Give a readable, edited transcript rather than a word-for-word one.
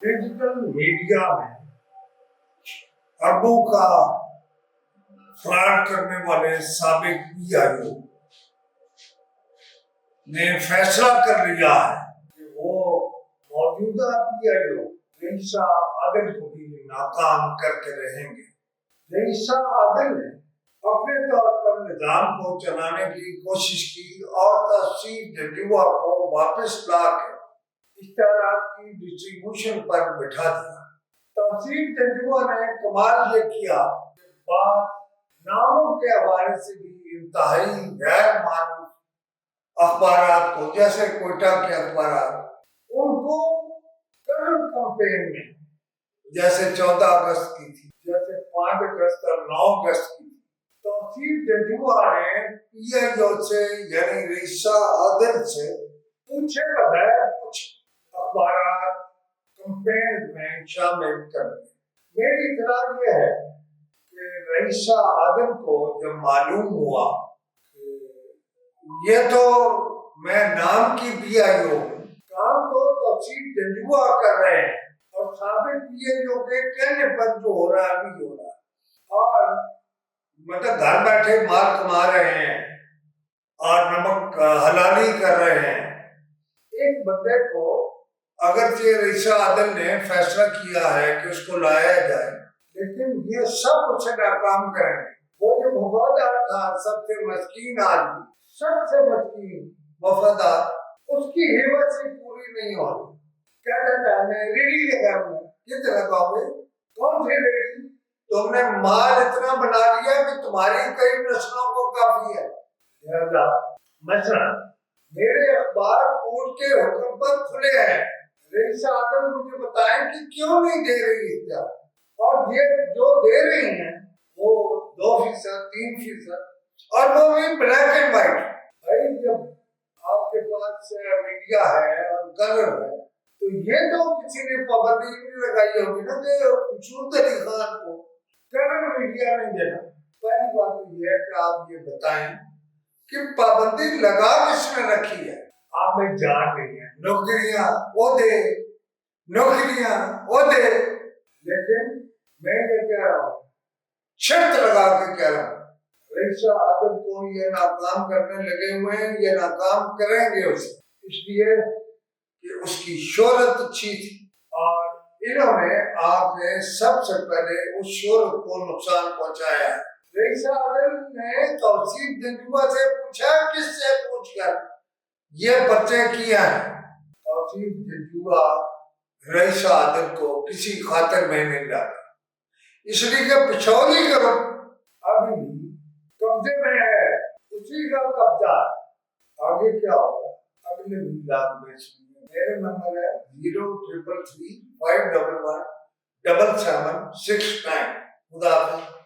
Digital media में अरबों का फ्रॉड करने वाले साबिक पीआईओ ने फैसला कर लिया है कि वो मौजूदा पीआईओ रईसा आदिल को भी नाकाम करके रहेंगे। रईसा आदिल ने अपने तौर पर निजाम को चलाने की कोशिश की और तहसील जजुआ को वापस लाकर इश्तेहारात की डिस्ट्रीब्यूशन पर बिठा दिया। तहसील जजुआ ने कमाल ये किया कि बात नामों के हवाले से भी इंतहाई गैर मारूफ अखबारात को, जैसे कोयटा के अखबारात, उनको करंट कैंपेन में, जैसे 14 अगस्त की थी, जैसे 5 अगस्त और 9 अगस्त की थी, तहसील जजुआ ने पीआईओ से यानी रईसा आदिल से पूछे बगैर कुछ अखबारात कैंपेन में शामिल कर दिए। मेरी इतराज ये है कि रईसा आदिल को जब मालूम हुआ ये तो मैं नाम की पीआईओ हूँ, काम तो तहसील जजुआ कर रहे हैं और साबिक पीआईओ के कहने पर जो हो रहा है अभी हो रहा है, और मतलब घर बैठे माल कमा रहे हैं और नमक हलाली कर रहे हैं। एक बंदे को अगर ये रईसा आदिल ने फैसला किया है कि उसको लाया जाए, लेकिन ये सब उसे नाकाम करेंगे। वो जो वफादार था, सबसे मस्कीन आदमी, सबसे मस्कीन वफादार, उसकी हिम्मत से पूरी नहीं हो रही। कहता था मैं रेडी लगाऊंगा, कितने लगाओगे? कौन सी रेडी? तुमने माल इतना बना लिया कि तुम्हारी कई नस्लों को काफी है। मसलन मेरे अखबार कोर्ट के हुक्म पर खुले हैं। रईसा आदिल मुझे बताएं कि क्यों नहीं दे रही इख्तियार, और ये जो दे रही हैं वो 2%, 3%, और वो भी ब्लैक एंड व्हाइट। भाई जब आपके पास मीडिया है और कलर है, तो ये तो किसी ने पाबंदी नहीं लगाई होगी ना कि शूद अली खान को कलर मीडिया नहीं देना। पहली बात तो ये है कि आप ये बताएं कि पाबंदी लगा किसने रखी है। आप में जान नहीं है, नौकरियां वो दे, लेकिन मैं ये कह रहा हूँ, शर्त लगा के कह रहा हूँ, रईसा आदिल को ये नाकाम करने लगे हुए हैं, ये नाकाम करेंगे उसे, इसलिए कि उसकी शोहरत अच्छी थी और इन्होंने आपने सबसे पहले उस शोहरत को नुकसान पहुंचाया है। रईसा आदिल ने तहसील जजुआ से पूछा, किससे पूछकर ये पर्चे किया है? तहसील जजुआ रईसा आदिल को किसी खातिर में नहीं लाता, इसलिए कि पिछौली करो अभी भी कब्जे में है, उसी का कब्जा। आगे क्या होगा अगले वीडियो में सुनिए। मेरे नंबर है 0333 511 7769। खुदा हाफिज़।